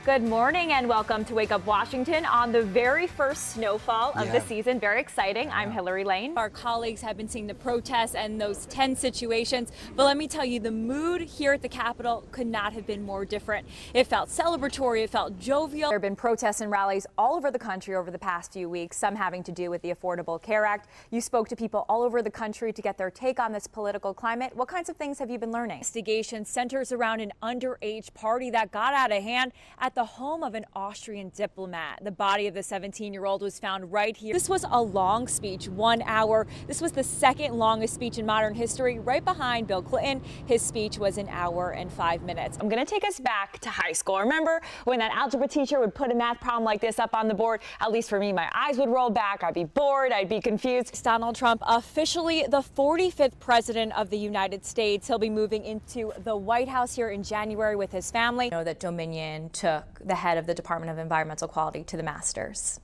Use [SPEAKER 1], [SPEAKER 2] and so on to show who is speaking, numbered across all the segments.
[SPEAKER 1] Good morning and welcome to Wake Up Washington on the very first snowfall of the season. Very exciting. I'm Hillary Lane. Our colleagues have been seeing the protests and those tense situations, but let me tell you, the mood here at the Capitol could not have been more different. It felt celebratory, it felt jovial. There have been protests and rallies all over the country over the past few weeks, some having to do with the Affordable Care Act. You spoke to people all over the country to get their take on this political climate. What kinds of things have you been learning? Investigation centers around an underage party that got out of hand at the home of an Austrian diplomat. The body of the 17-year-old was found right here. This was a long speech, 1 hour. This was the second longest speech in modern history, right behind Bill Clinton. His speech was 1 hour and 5 minutes. I'm going to take us back to high school. Remember when that algebra teacher would put a math problem like this up on the board? At least for me, my eyes would roll back. I'd be bored. I'd be confused. Donald Trump, officially the 45th president of the United States. He'll be moving into the White House here in January with his family. You know that Dominion took the head of the Department of Environmental Quality to the Masters.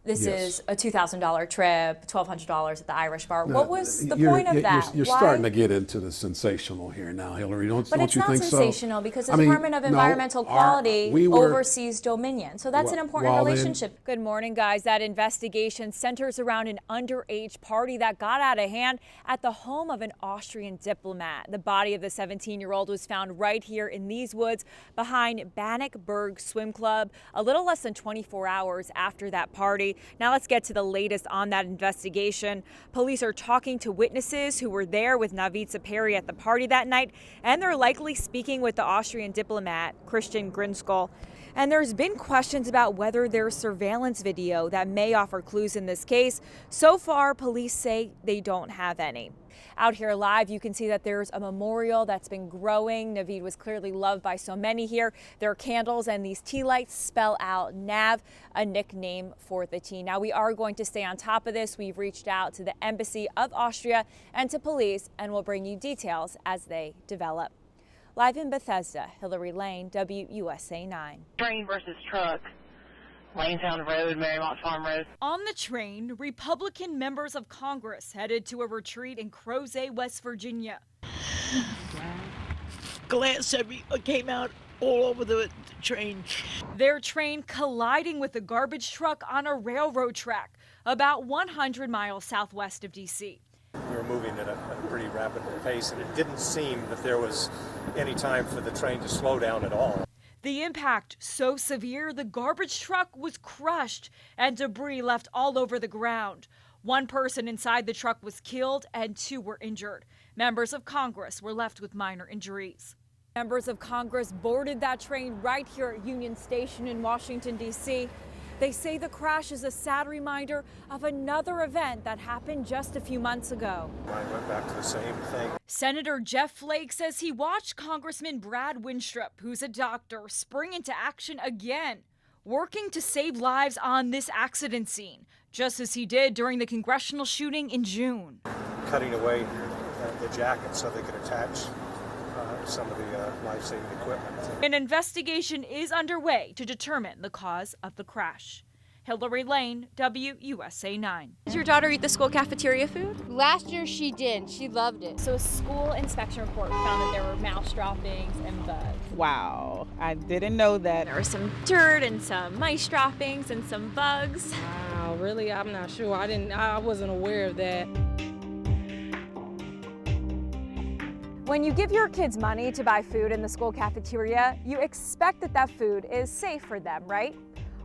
[SPEAKER 1] This is a $2,000 trip, $1,200 at the Irish bar. What was the point of that?
[SPEAKER 2] You're starting to get into the sensational here now, Hillary. Don't you think so?
[SPEAKER 1] But it's not sensational because the Department of Environmental Quality oversees Dominion. So that's an important relationship. Good morning, guys. That investigation centers around an underage party that got out of hand at the home of an Austrian diplomat. The body of the 17-year-old was found right here in these woods behind Bannockburn Swim Club a little less than 24 hours after that party. Now let's get to the latest on that investigation. Police are talking to witnesses who were there with Navid Saperi at the party that night, and they're likely speaking with the Austrian diplomat, Christian Grinskol. And there's been questions about whether there's surveillance video that may offer clues in this case. So far, police say they don't have any. Out here live, you can see that there's a memorial that's been growing. Navid was clearly loved by so many here. There are candles, and these tea lights spell out Nav, a nickname for the tea. Now, we are going to stay on top of this. We've reached out to the Embassy of Austria and to police, and we'll bring you details as they develop. Live in Bethesda, Hillary Lane, WUSA 9.
[SPEAKER 3] Train versus truck. Lanestown Road, Marymount Farm Road.
[SPEAKER 1] On the train, Republican members of Congress headed to a retreat in Crozet, West Virginia.
[SPEAKER 4] Glass came out all over the train.
[SPEAKER 1] Their train colliding with a garbage truck on a railroad track about 100 miles southwest of D.C.
[SPEAKER 5] We were moving at a pretty rapid pace, and it didn't seem that there was any time for the train to slow down at all.
[SPEAKER 1] The impact so severe, the garbage truck was crushed and debris left all over the ground. One person inside the truck was killed and 2 were injured. Members of Congress were left with minor injuries. Members of Congress boarded that train right here at Union Station in Washington, D.C. They say the crash is a sad reminder of another event that happened just a few months ago.
[SPEAKER 5] I went back to the same thing.
[SPEAKER 1] Senator Jeff Flake says he watched Congressman Brad Winstrup, who's a doctor, spring into action again, working to save lives on this accident scene, just as he did during the congressional shooting in June.
[SPEAKER 5] Cutting away the jacket so they could attach some of the life-saving equipment.
[SPEAKER 1] An investigation is underway to determine the cause of the crash. Hillary Lane, WUSA 9. Does your daughter eat the school cafeteria food?
[SPEAKER 6] Last year she did. She loved it.
[SPEAKER 1] So a school inspection report found that there were mouse droppings and bugs.
[SPEAKER 4] Wow, I didn't know that.
[SPEAKER 1] There was some dirt and some mice droppings and some bugs.
[SPEAKER 6] Wow, really? I'm not sure. I wasn't aware of that.
[SPEAKER 1] When you give your kids money to buy food in the school cafeteria, you expect that that food is safe for them, right?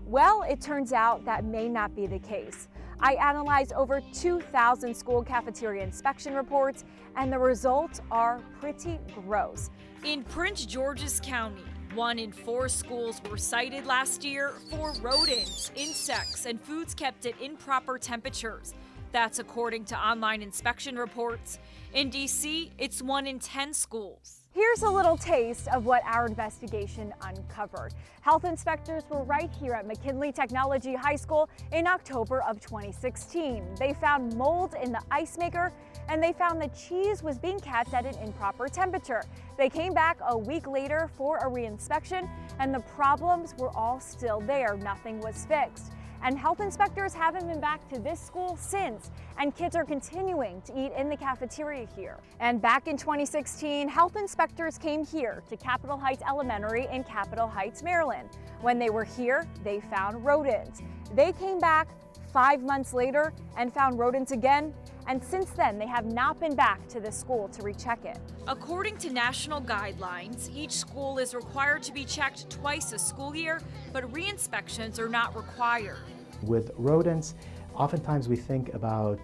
[SPEAKER 1] Well, it turns out that may not be the case. I analyzed over 2,000 school cafeteria inspection reports, and the results are pretty gross. In Prince George's County, 1 in 4 schools were cited last year for rodents, insects, and foods kept at improper temperatures. That's according to online inspection reports. In D.C., it's 1 in 10 schools. Here's a little taste of what our investigation uncovered. Health inspectors were right here at McKinley Technology High School in October of 2016. They found mold in the ice maker, and they found the cheese was being kept at an improper temperature. They came back a week later for a reinspection, and the problems were all still there. Nothing was fixed. And health inspectors haven't been back to this school since, and kids are continuing to eat in the cafeteria here. And back in 2016, health inspectors inspectors came here to Capitol Heights Elementary in Capitol Heights, Maryland. When they were here, they found rodents. They came back 5 months later and found rodents again, and since then they have not been back to the school to recheck it. According to national guidelines, each school is required to be checked twice a school year, but re-inspections are not required.
[SPEAKER 7] With rodents, oftentimes we think about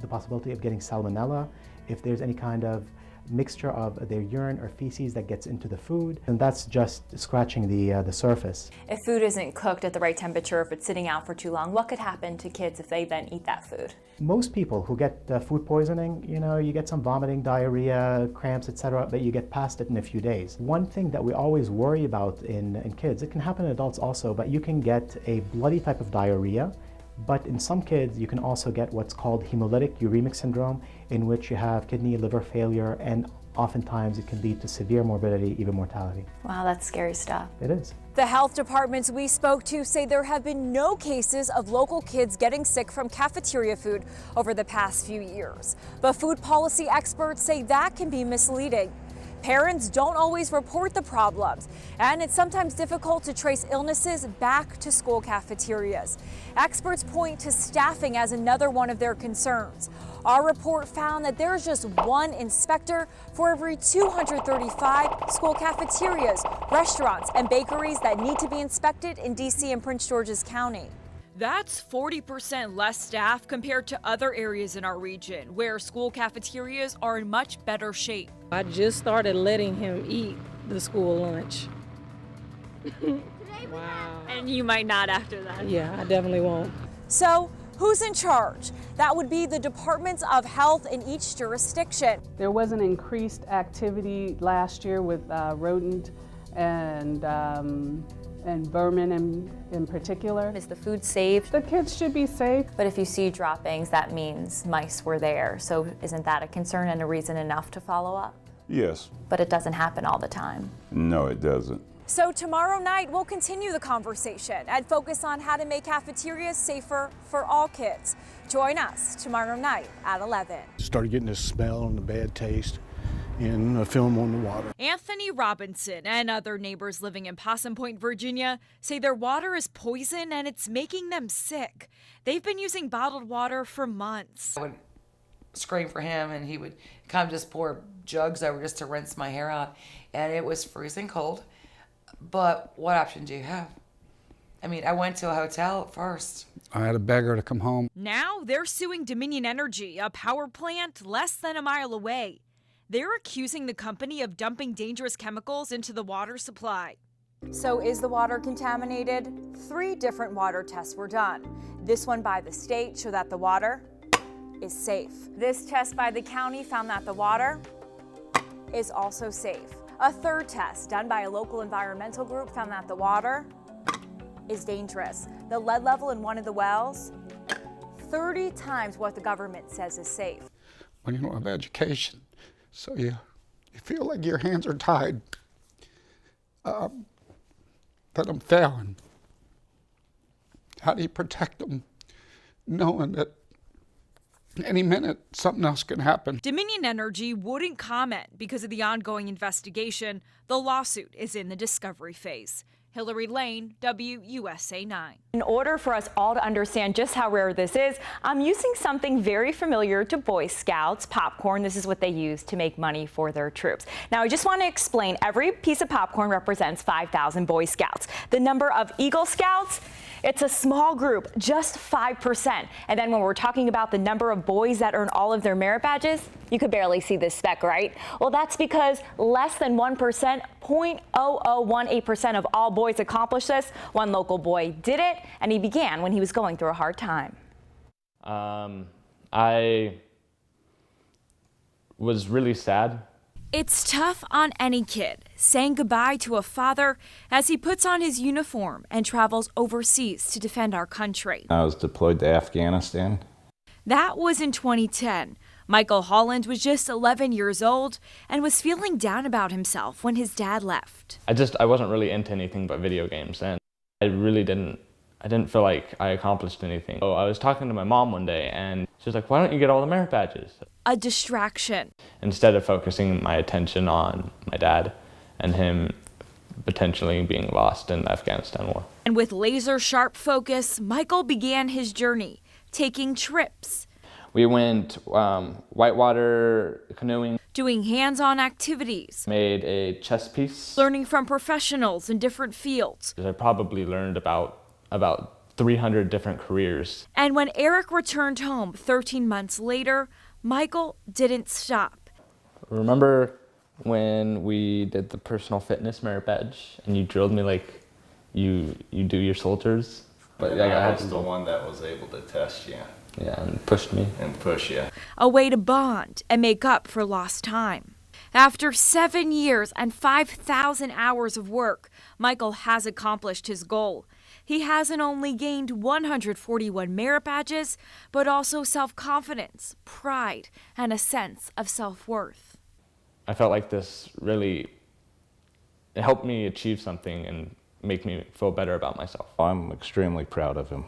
[SPEAKER 7] the possibility of getting salmonella if there's any kind of mixture of their urine or feces that gets into the food, and that's just scratching the surface.
[SPEAKER 1] If food isn't cooked at the right temperature, if it's sitting out for too long, what could happen to kids if they then eat that food?
[SPEAKER 7] Most people who get food poisoning, you get some vomiting, diarrhea, cramps, etc., but you get past it in a few days. One thing that we always worry about in kids, it can happen in adults also, but you can get a bloody type of diarrhea. But in some kids, you can also get what's called hemolytic uremic syndrome, in which you have kidney, liver failure, and oftentimes it can lead to severe morbidity, even mortality.
[SPEAKER 1] Wow, that's scary stuff.
[SPEAKER 7] It is.
[SPEAKER 1] The health departments we spoke to say there have been no cases of local kids getting sick from cafeteria food over the past few years. But food policy experts say that can be misleading. Parents don't always report the problems, and it's sometimes difficult to trace illnesses back to school cafeterias. Experts point to staffing as another one of their concerns. Our report found that there's just one inspector for every 235 school cafeterias, restaurants, and bakeries that need to be inspected in D.C. and Prince George's County. That's 40% less staff compared to other areas in our region where school cafeterias are in much better shape.
[SPEAKER 6] I just started letting him eat the school lunch. Wow.
[SPEAKER 1] And you might not after that.
[SPEAKER 6] Yeah, I definitely won't.
[SPEAKER 1] So, who's in charge? That would be the Departments of Health in each jurisdiction.
[SPEAKER 8] There was an increased activity last year with rodent and vermin in particular.
[SPEAKER 1] Is the food safe?
[SPEAKER 8] The kids should be safe.
[SPEAKER 1] But if you see droppings, that means mice were there. So isn't that a concern and a reason enough to follow up?
[SPEAKER 9] Yes.
[SPEAKER 1] But it doesn't happen all the time.
[SPEAKER 9] No, it doesn't.
[SPEAKER 1] So tomorrow night, we'll continue the conversation and focus on how to make cafeterias safer for all kids. Join us tomorrow night at 11.
[SPEAKER 10] Started getting this smell and the bad taste and a film on the water.
[SPEAKER 1] Anthony Robinson and other neighbors living in Possum Point, Virginia, say their water is poison and it's making them sick. They've been using bottled water for months.
[SPEAKER 11] I would scream for him and he would come just pour jugs over just to rinse my hair out, and it was freezing cold. But what option do you have? I mean, I went to a hotel at first.
[SPEAKER 2] I had to beg her to come home.
[SPEAKER 1] Now they're suing Dominion Energy, a power plant less than a mile away. They're accusing the company of dumping dangerous chemicals into the water supply. So is the water contaminated? 3 different water tests were done. This one by the state showed that the water is safe. This test by the county found that the water is also safe. A 3rd test done by a local environmental group found that the water is dangerous. The lead level in one of the wells, 30 times what the government says is safe.
[SPEAKER 12] When you don't have education, so you feel like your hands are tied, that I'm failing. How do you protect them, knowing that any minute something else can happen?
[SPEAKER 1] Dominion Energy wouldn't comment because of the ongoing investigation. The lawsuit is in the discovery phase. Hillary Lane, WUSA 9. In order for us all to understand just how rare this is, I'm using something very familiar to Boy Scouts, popcorn. This is what they use to make money for their troops. Now, I just want to explain, every piece of popcorn represents 5,000 Boy Scouts. The number of Eagle Scouts, it's a small group, just 5%. And then when we're talking about the number of boys that earn all of their merit badges, you could barely see this speck, right? Well, that's because less than 1%, 0.0018% of all boys accomplish this. One local boy did it, and he began when he was going through a hard time.
[SPEAKER 13] I was really sad.
[SPEAKER 1] It's tough on any kid, saying goodbye to a father as he puts on his uniform and travels overseas to defend our country.
[SPEAKER 9] I was deployed to Afghanistan.
[SPEAKER 1] That was in 2010. Michael Holland was just 11 years old and was feeling down about himself when his dad left.
[SPEAKER 13] I wasn't really into anything but video games, and I didn't feel like I accomplished anything. So I was talking to my mom one day, and she was like, "Why don't you get all the merit badges?"
[SPEAKER 1] a distraction.
[SPEAKER 13] Instead of focusing my attention on my dad and him potentially being lost in the Afghanistan war.
[SPEAKER 1] And with laser-sharp focus, Michael began his journey, taking trips.
[SPEAKER 13] We went whitewater canoeing.
[SPEAKER 1] Doing hands-on activities.
[SPEAKER 13] Made a chess piece.
[SPEAKER 1] Learning from professionals in different fields.
[SPEAKER 13] I probably learned about 300 different careers.
[SPEAKER 1] And when Eric returned home 13 months later, Michael didn't stop.
[SPEAKER 13] Remember when we did the personal fitness merit badge and you drilled me like you do your soldiers?
[SPEAKER 9] But I was the one that was able to test you.
[SPEAKER 13] Yeah, and pushed me.
[SPEAKER 9] And push you.
[SPEAKER 1] A way to bond and make up for lost time. After 7 years and 5,000 hours of work, Michael has accomplished his goal. He hasn't only gained 141 merit badges, but also self-confidence, pride, and a sense of self-worth.
[SPEAKER 13] I felt like this really helped me achieve something and make me feel better about myself.
[SPEAKER 9] I'm extremely proud of him.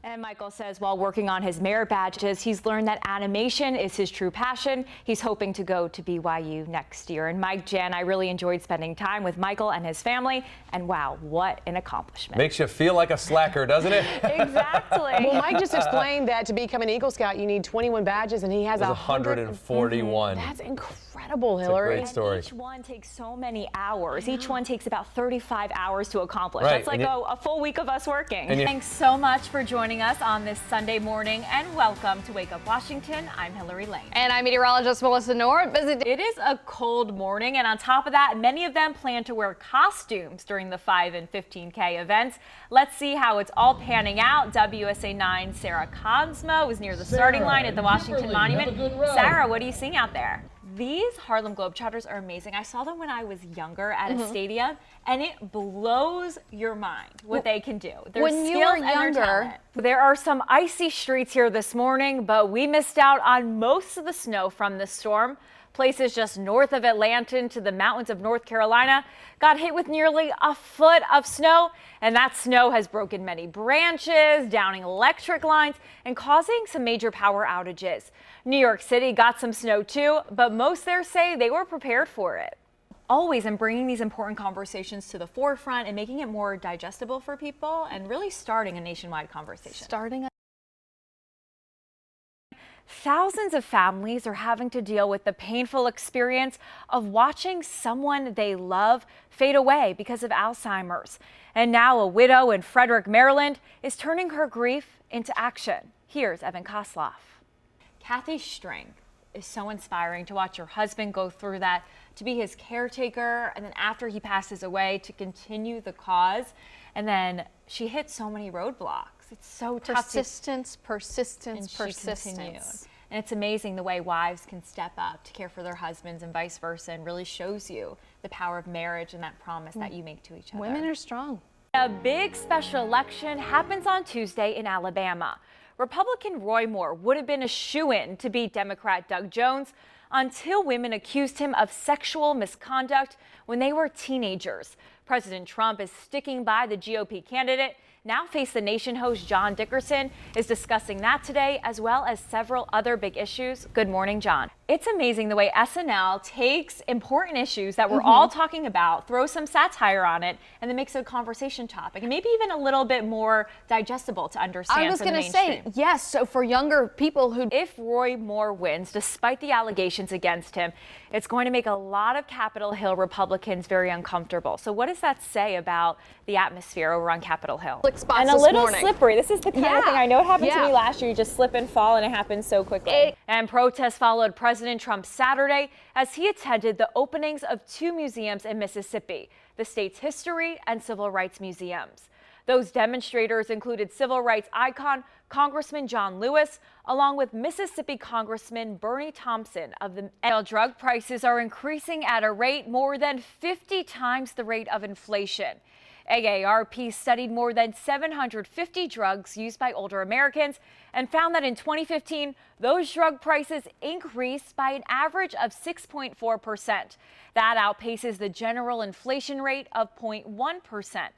[SPEAKER 1] And Michael says while working on his merit badges, he's learned that animation is his true passion. He's hoping to go to BYU next year. And Mike, Jan, I really enjoyed spending time with Michael and his family. And wow, what an accomplishment.
[SPEAKER 14] Makes you feel like a slacker, doesn't it?
[SPEAKER 15] Exactly. Well, Mike just explained that to become an Eagle Scout, you need 21 badges, and he has
[SPEAKER 14] 141.
[SPEAKER 15] That's incredible, Hillary.
[SPEAKER 14] It's a great story.
[SPEAKER 1] And each one takes so many hours. Each one takes about 35 hours to accomplish.
[SPEAKER 14] Right.
[SPEAKER 1] That's like a full week of us working. Thanks so much for joining us on this Sunday morning, and welcome to Wake Up Washington. I'm Hillary Lane.
[SPEAKER 16] And I'm meteorologist Melissa Noor.
[SPEAKER 1] It is a cold morning, and on top of that, many of them plan to wear costumes during the 5 and 15K events. Let's see how it's all panning out. WSA 9 Sarah Cosmo is near the starting line at the Washington Monument. Sarah, what are you seeing out there? These Harlem Globetrotters are amazing. I saw them when I was younger at a stadium, and it blows your mind what they can do. Their
[SPEAKER 16] when you
[SPEAKER 1] skills
[SPEAKER 16] were
[SPEAKER 1] and their
[SPEAKER 16] younger,
[SPEAKER 1] talent. There are some icy streets here this morning, but we missed out on most of the snow from the storm. Places just north of Atlanta to the mountains of North Carolina got hit with nearly a foot of snow, and that snow has broken many branches, downing electric lines, and causing some major power outages. New York City got some snow too, but most there say they were prepared for it. Always in bringing these important conversations to the forefront and making it more digestible for people and really starting a nationwide conversation. Thousands of families are having to deal with the painful experience of watching someone they love fade away because of Alzheimer's. And now a widow in Frederick, Maryland is turning her grief into action. Here's Evan Kosloff. Kathy's strength is so inspiring to watch her husband go through that, to be his caretaker, and then after he passes away to continue the cause. And then she hit so many roadblocks. It's so tough.
[SPEAKER 16] Persistence.
[SPEAKER 1] And it's amazing the way wives can step up to care for their husbands and vice versa, and really shows you the power of marriage and that promise that you make to each other.
[SPEAKER 16] Women are strong.
[SPEAKER 1] A big special election happens on Tuesday in Alabama. Republican Roy Moore would have been a shoo-in to beat Democrat Doug Jones until women accused him of sexual misconduct when they were teenagers. President Trump is sticking by the GOP candidate. Now Face the Nation host John Dickerson is discussing that today, as well as several other big issues. Good morning, John. It's amazing the way SNL takes important issues that we're all talking about, throws some satire on it, and then makes it a conversation topic, and maybe even a little bit more digestible to understand.
[SPEAKER 16] I was going to say, yes, so for younger people who...
[SPEAKER 1] If Roy Moore wins, despite the allegations against him, it's going to make a lot of Capitol Hill Republicans very uncomfortable. So what does that say about the atmosphere over on Capitol Hill?
[SPEAKER 16] And
[SPEAKER 1] a little slippery. This is the kind of thing, I know it happened to me last year. You just slip and fall, and it happens so quickly. And protests followed President Trump Saturday as he attended the openings of 2 museums in Mississippi, the state's history and civil rights museums. Those demonstrators included civil rights icon Congressman John Lewis, along with Mississippi Congressman Bernie Thompson of the drug prices are increasing at a rate more than 50 times the rate of inflation. AARP studied more than 750 drugs used by older Americans and found that in 2015, those drug prices increased by an average of 6.4%. That outpaces the general inflation rate of 0.1%.